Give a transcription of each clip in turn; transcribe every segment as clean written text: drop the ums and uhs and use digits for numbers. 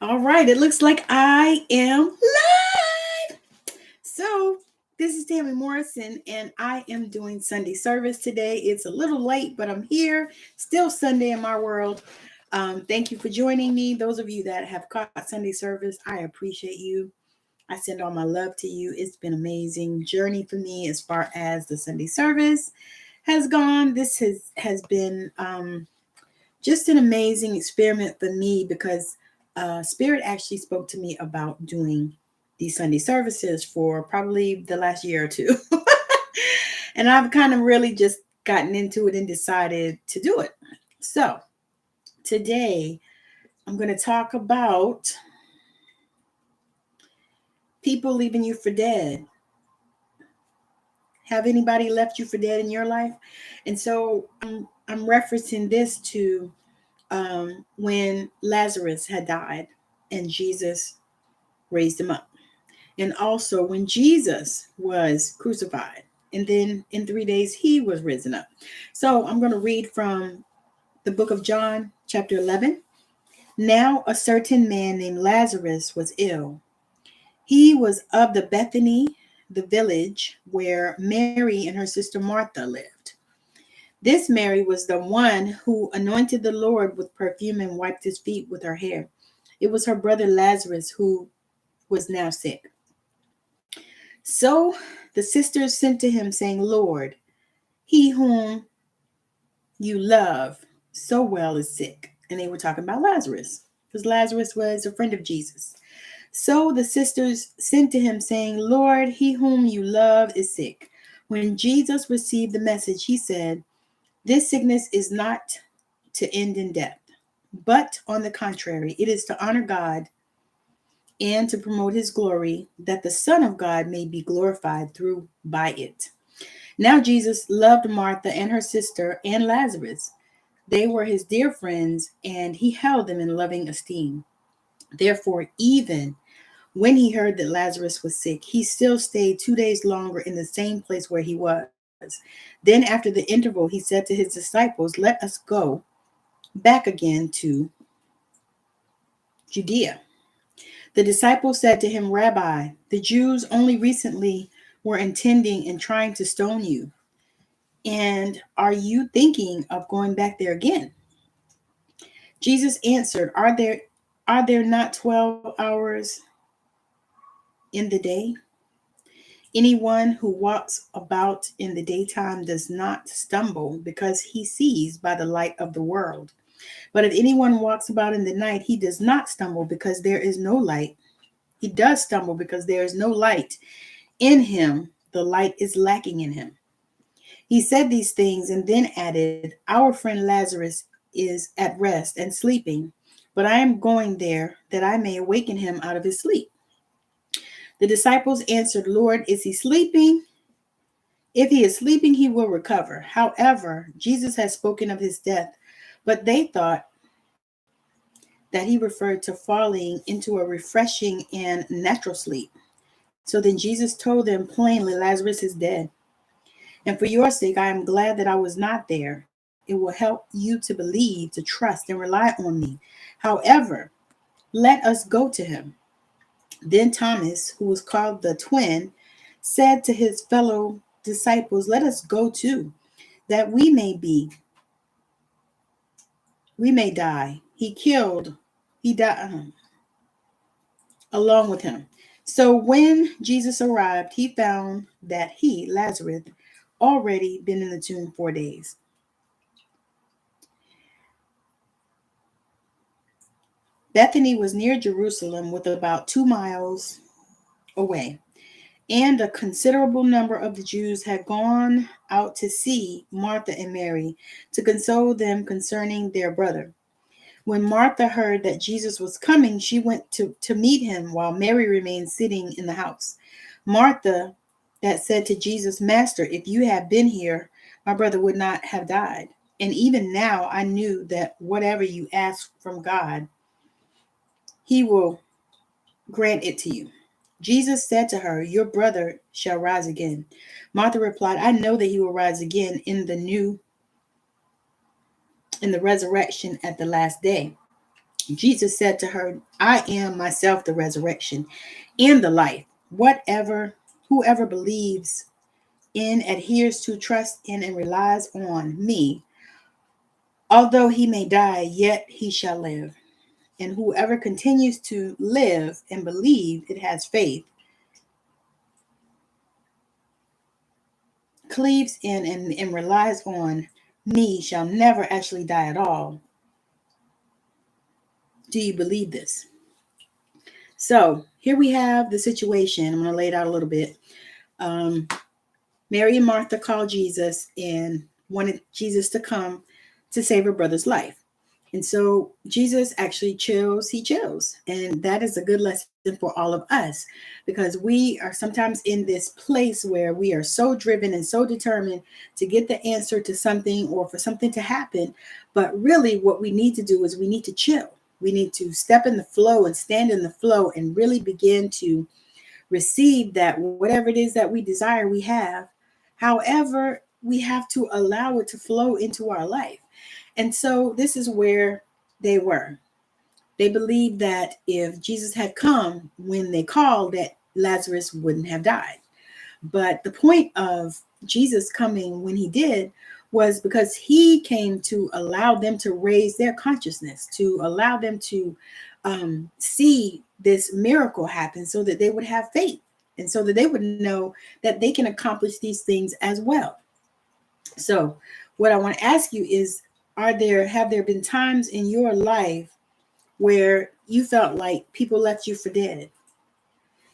All right, it looks like I am live. So, this is Tammy Morrison, and I am doing Sunday service today. It's a little late, but I'm here. Still Sunday in my world. Thank you for joining me. Those of you that have caught Sunday service, I appreciate you. I send all my love to you. It's been an amazing journey for me as far as the Sunday service has gone. This has been just an amazing experiment for me because Spirit actually spoke to me about doing these Sunday services for probably the last year or two. And I've kind of really just gotten into it and decided to do it. So today I'm going to talk about people leaving you for dead. Have anybody left you for dead in your life? And so I'm referencing this to when Lazarus had died and Jesus raised him up. And also when Jesus was crucified and then in 3 days he was risen up. So I'm going to read from the book of John, chapter 11. Now a certain man named Lazarus was ill. He was of the Bethany, the village where Mary and her sister Martha lived. This Mary was the one who anointed the Lord with perfume and wiped his feet with her hair. It was her brother Lazarus who was now sick. So the sisters sent to him, saying, Lord, he whom you love so well is sick. And they were talking about Lazarus, because Lazarus was a friend of Jesus. So the sisters sent to him, saying, Lord, he whom you love is sick. When Jesus received the message, he said, this sickness is not to end in death, but on the contrary, it is to honor God and to promote his glory, that the Son of God may be glorified through by it. Now Jesus loved Martha and her sister and Lazarus. They were his dear friends, and he held them in loving esteem. Therefore, even when he heard that Lazarus was sick, he still stayed 2 days longer in the same place where he was. Then after the interval, he said to his disciples, let us go back again to Judea. The disciples said to him, Rabbi, the Jews only recently were intending and trying to stone you. And are you thinking of going back there again? Jesus answered, Are there not 12 hours in the day? Anyone who walks about in the daytime does not stumble because he sees by the light of the world. But if anyone walks about in the night, he does not stumble because there is no light. He does stumble because there is no light in him. The light is lacking in him. He said these things and then added, Our friend Lazarus is at rest and sleeping, but I am going there that I may awaken him out of his sleep. The disciples answered, Lord, is he sleeping? If he is sleeping, he will recover. However, Jesus had spoken of his death, but they thought that he referred to falling into a refreshing and natural sleep. So then Jesus told them plainly, Lazarus is dead. And for your sake, I am glad that I was not there. It will help you to believe, to trust, and rely on me. However, let us go to him. Then Thomas, who was called the twin, said to his fellow disciples, let us go too, that we may die. He died along with him. So when Jesus arrived, he found that he, Lazarus, already been in the tomb 4 days. Bethany was near Jerusalem, with about 2 miles away, and a considerable number of the Jews had gone out to see Martha and Mary to console them concerning their brother. When Martha heard that Jesus was coming, she went to meet him, while Mary remained sitting in the house. Martha that said to Jesus, Master, if you had been here, my brother would not have died. And even now I knew that whatever you ask from God, he will grant it to you. Jesus said to her, your brother shall rise again. Martha replied, I know that he will rise again in the resurrection at the last day. Jesus said to her, I am myself the resurrection and the life. Whoever believes in, adheres to, trusts in, and relies on me, although he may die, yet he shall live. And whoever continues to live and believe, it has faith, cleaves in and relies on me, shall never actually die at all. Do you believe this? So here we have the situation. I'm going to lay it out a little bit. Mary and Martha called Jesus and wanted Jesus to come to save her brother's life. And so Jesus actually chose. And that is a good lesson for all of us, because we are sometimes in this place where we are so driven and so determined to get the answer to something or for something to happen. But really what we need to do is we need to chill. We need to step in the flow and stand in the flow and really begin to receive that whatever it is that we desire, we have. However, we have to allow it to flow into our life. And so this is where they were. They believed that if Jesus had come when they called, that Lazarus wouldn't have died. But the point of Jesus coming when he did was because he came to allow them to raise their consciousness, to allow them to see this miracle happen so that they would have faith and so that they would know that they can accomplish these things as well. So what I want to ask you is, have there been times in your life where you felt like people left you for dead?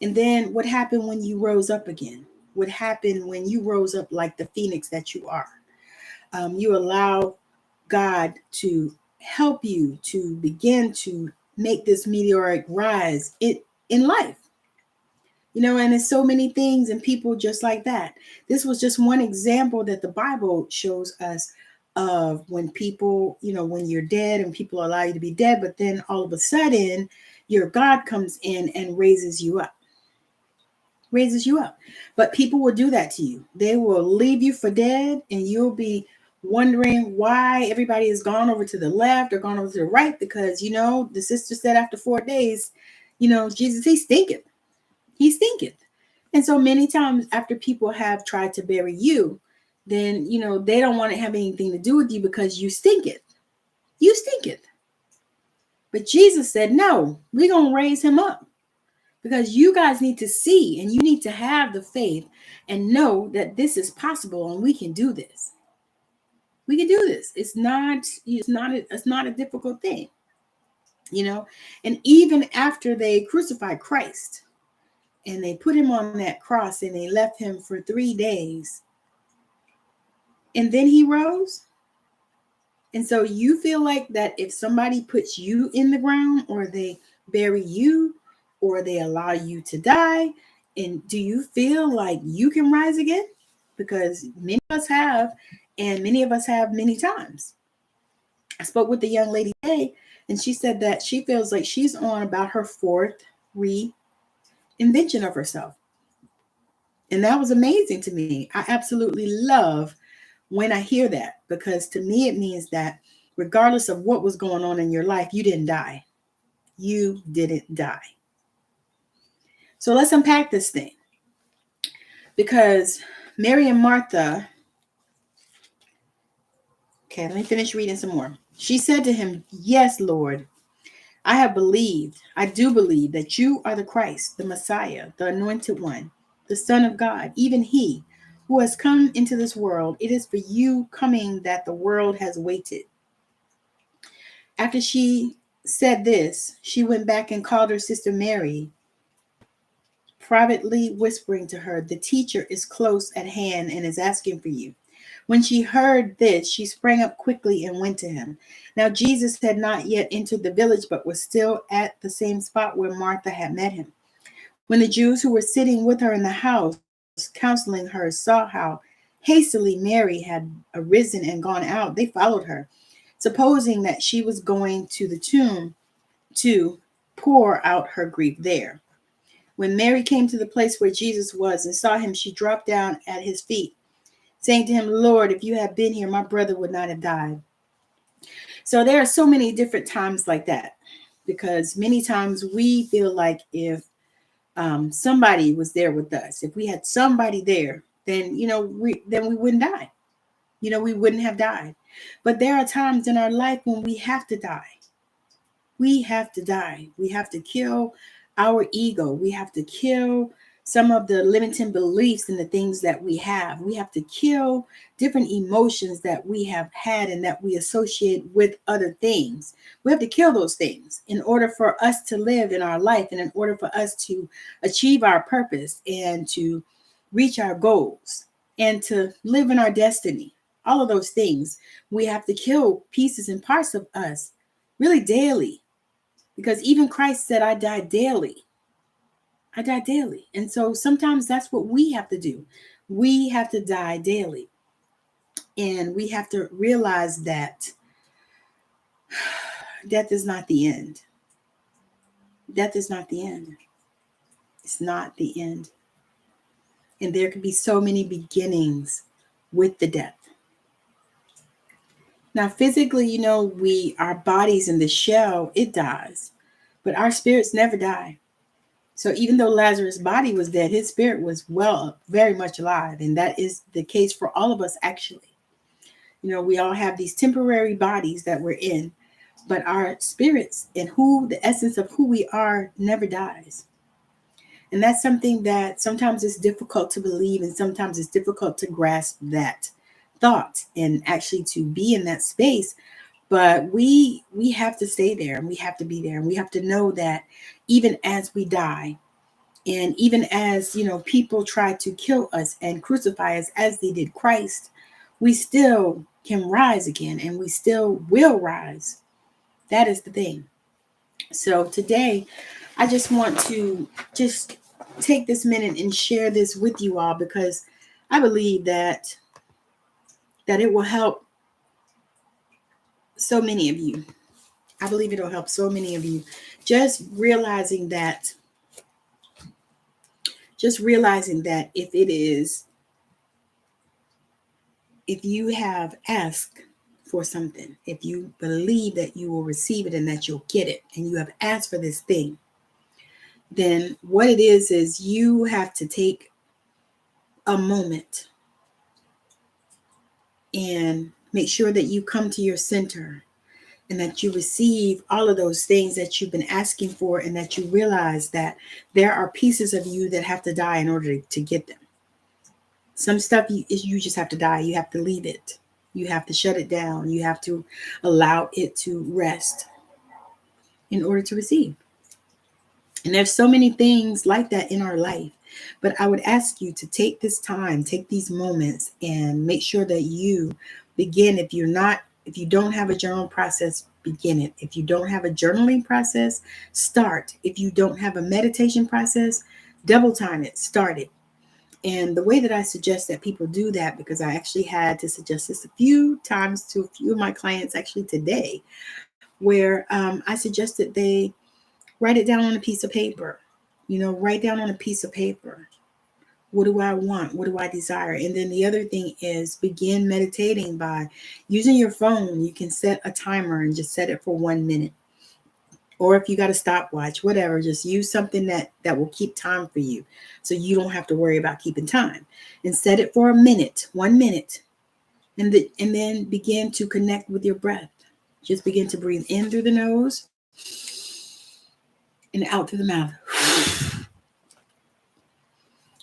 And then what happened when you rose up again? What happened when you rose up like the phoenix that you are? You allow God to help you to begin to make this meteoric rise in life. And there's so many things and people just like that. This was just one example that the Bible shows us of when people, when you're dead and people allow you to be dead, but then all of a sudden your God comes in and raises you up. But people will do that to you. They will leave you for dead and you'll be wondering why everybody has gone over to the left or gone over to the right, because, the sister said after 4 days, Jesus, he stinketh. And so many times after people have tried to bury you, then, they don't want to have anything to do with you because you stinketh. But Jesus said, no, we're going to raise him up, because you guys need to see and you need to have the faith and know that this is possible and we can do this. It's not a difficult thing, and even after they crucified Christ and they put him on that cross and they left him for 3 days and then he rose. And so you feel like that if somebody puts you in the ground or they bury you or they allow you to die, and do you feel like you can rise again? Because many of us have, and many of us have many times. I spoke with the young lady today, and she said that she feels like she's on about her 4th reinvention of herself. And that was amazing to me. I absolutely love when I hear that, because to me, it means that regardless of what was going on in your life, you didn't die. You didn't die. So let's unpack this thing, because Mary and Martha, okay, let me finish reading some more. She said to him, yes, Lord, I do believe that you are the Christ, the Messiah, the anointed one, the Son of God, even he who has come into this world. It is for you coming that the world has waited. After she said this, she went back and called her sister Mary, privately whispering to her, the teacher is close at hand and is asking for you. When she heard this, she sprang up quickly and went to him. Now Jesus had not yet entered the village, but was still at the same spot where Martha had met him. When the Jews who were sitting with her in the house, counseling her, saw how hastily Mary had arisen and gone out, they followed her, supposing that she was going to the tomb to pour out her grief there. When Mary came to the place where Jesus was and saw him, she dropped down at his feet, saying to him, Lord, if you had been here, my brother would not have died. So there are so many different times like that, because many times we feel like if somebody was there with us, if we had somebody there, then we wouldn't die. We wouldn't have died. But there are times in our life when we have to die. We have to die. We have to kill our ego. We have to kill some of the limiting beliefs and the things that we have. We have to kill different emotions that we have had and that we associate with other things. We have to kill those things in order for us to live in our life, and in order for us to achieve our purpose and to reach our goals and to live in our destiny. All of those things, we have to kill pieces and parts of us really daily. Because even Christ said, I die daily. I die daily. And so sometimes that's what we have to do. We have to die daily. And we have to realize that death is not the end. Death is not the end. It's not the end. And there could be so many beginnings with the death. Now, physically, our bodies in the shell, it dies. But our spirits never die. So even though Lazarus' body was dead, his spirit was very much alive. And that is the case for all of us, actually. We all have these temporary bodies that we're in, but our spirits and the essence of who we are never dies. And that's something that sometimes is difficult to believe, and sometimes it's difficult to grasp that thought and actually to be in that space. But we have to stay there, and we have to be there, and we have to know that even as we die, and even as people try to kill us and crucify us as they did Christ, we still can rise again, and we still will rise. That is the thing. So today, I just want to just take this minute and share this with you all, because I believe that it will help so many of you. I believe it'll help so many of you. Just realizing that if you have asked for something, if you believe that you will receive it and that you'll get it, and you have asked for this thing, then what it is you have to take a moment and make sure that you come to your center, and that you receive all of those things that you've been asking for, and that you realize that there are pieces of you that have to die in order to get them. Some stuff you just have to die. You have to leave it. You have to shut it down. You have to allow it to rest in order to receive. And there's so many things like that in our life. But I would ask you to take this time, take these moments, and make sure that you begin. If you don't have a journal process, begin it. If you don't have a journaling process, start. If you don't have a meditation process, double time it, start it. And the way that I suggest that people do that, because I actually had to suggest this a few times to a few of my clients actually today, where I suggested they write it down on a piece of paper. Write down on a piece of paper. What do I want? What do I desire? And then the other thing is begin meditating by using your phone. You can set a timer and just set it for 1 minute. Or if you got a stopwatch, whatever, just use something that will keep time for you, so you don't have to worry about keeping time. And set it for a minute, 1 minute. And then begin to connect with your breath. Just begin to breathe in through the nose and out through the mouth.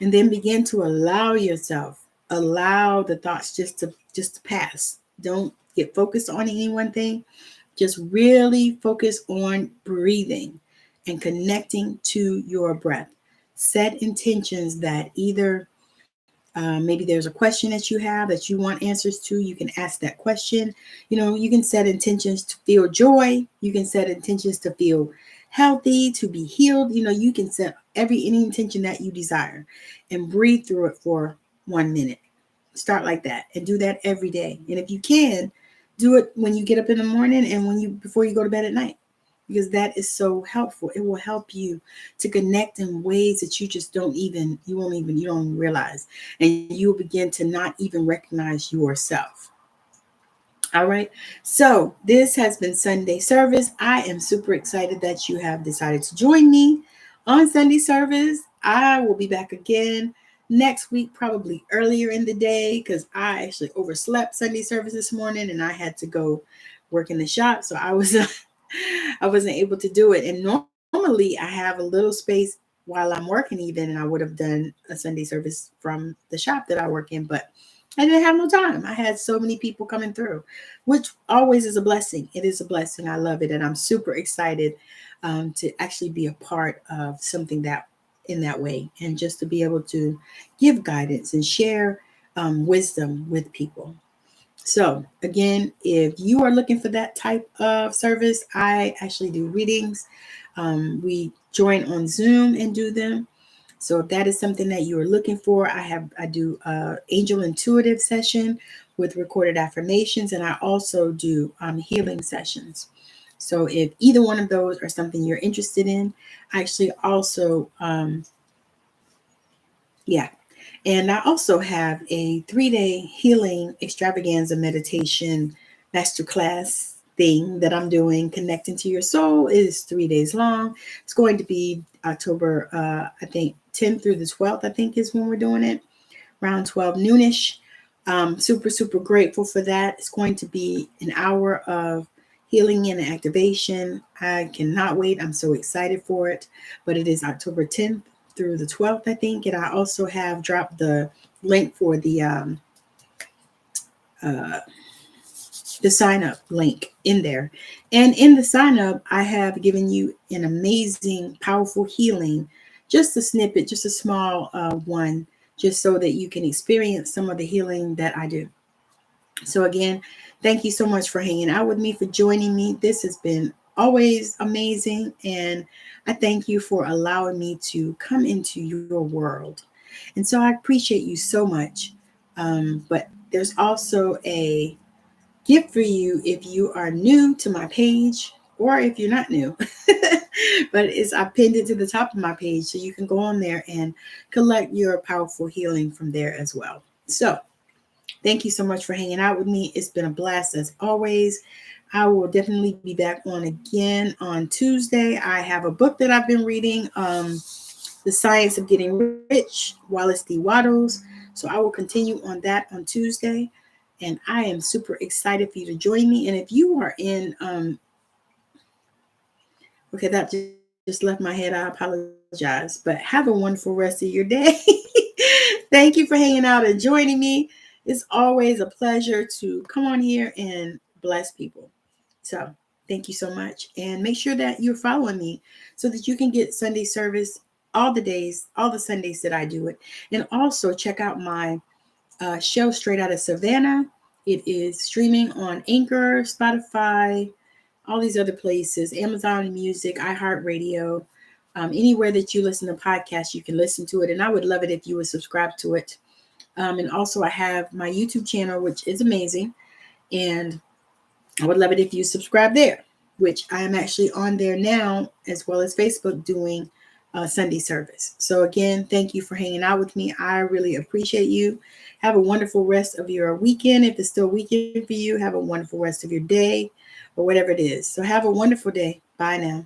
And then begin to allow the thoughts just to pass. Don't get focused on any one thing. Just really focus on breathing and connecting to your breath. Set intentions that either maybe there's a question that you have that you want answers to. You can ask that question. You can set intentions to feel joy. You can set intentions to feel healthy, to be healed. You can set any intention that you desire, and breathe through it for 1 minute. Start like that and do that every day. And if you can, do it when you get up in the morning and before you go to bed at night, because that is so helpful. It will help you to connect in ways that you don't even realize, and you will begin to not even recognize yourself. All right. So this has been Sunday service. I am super excited that you have decided to join me on Sunday service. I will be back again next week, probably earlier in the day, because I actually overslept Sunday service this morning and I had to go work in the shop. So I wasn't able to do it. And normally I have a little space while I'm working even, and I would have done a Sunday service from the shop that I work in, but I didn't have no time. I had so many people coming through, which always is a blessing. It is a blessing. I love it. And I'm super excited to actually be a part of something that in that way, and just to be able to give guidance and share wisdom with people. So, again, if you are looking for that type of service, I actually do readings. We join on Zoom and do them. So if that is something that you are looking for, I do angel intuitive session with recorded affirmations, and I also do healing sessions. So if either one of those are something you're interested in, I actually also yeah. And I also have a 3-day healing extravaganza meditation masterclass thing that I'm doing. Connecting to your soul is 3 days long. It's going to be October, I think 10th through the 12th, I think is when we're doing it, around 12 noonish. Super, super grateful for that. It's going to be an hour of healing and activation. I cannot wait. I'm so excited for it. But it is October 10th through the 12th, I think. And I also have dropped the link for the sign up link in there. And in the sign up, I have given you an amazing, powerful healing, just a snippet, just a small one, just so that you can experience some of the healing that I do. So again, thank you so much for hanging out with me, for joining me. This has been always amazing. And I thank you for allowing me to come into your world. And so I appreciate you so much. But there's also a gift for you if you are new to my page, or if you're not new. But I pinned it to the top of my page, so you can go on there and collect your powerful healing from there as well. So thank you so much for hanging out with me. It's been a blast as always. I will definitely be back on again on Tuesday. I have a book that I've been reading, The Science of Getting Rich, Wallace D. Wattles. So I will continue on that on Tuesday. And I am super excited for you to join me. And if you are in, okay, that just left my head. I apologize. But have a wonderful rest of your day. Thank you for hanging out and joining me. It's always a pleasure to come on here and bless people. So thank you so much. And make sure that you're following me so that you can get Sunday service all the days, all the Sundays that I do it. And also check out my show Straight Out of Savannah. It is streaming on Anchor, Spotify, all these other places, Amazon Music, iHeartRadio, anywhere that you listen to podcasts, you can listen to it. And I would love it if you would subscribe to it. And also I have my YouTube channel, which is amazing. And I would love it if you subscribe there, which I am actually on there now, as well as Facebook, doing Sunday service. So again, thank you for hanging out with me. I really appreciate you. Have a wonderful rest of your weekend. If it's still weekend for you, have a wonderful rest of your day or whatever it is. So have a wonderful day. Bye now.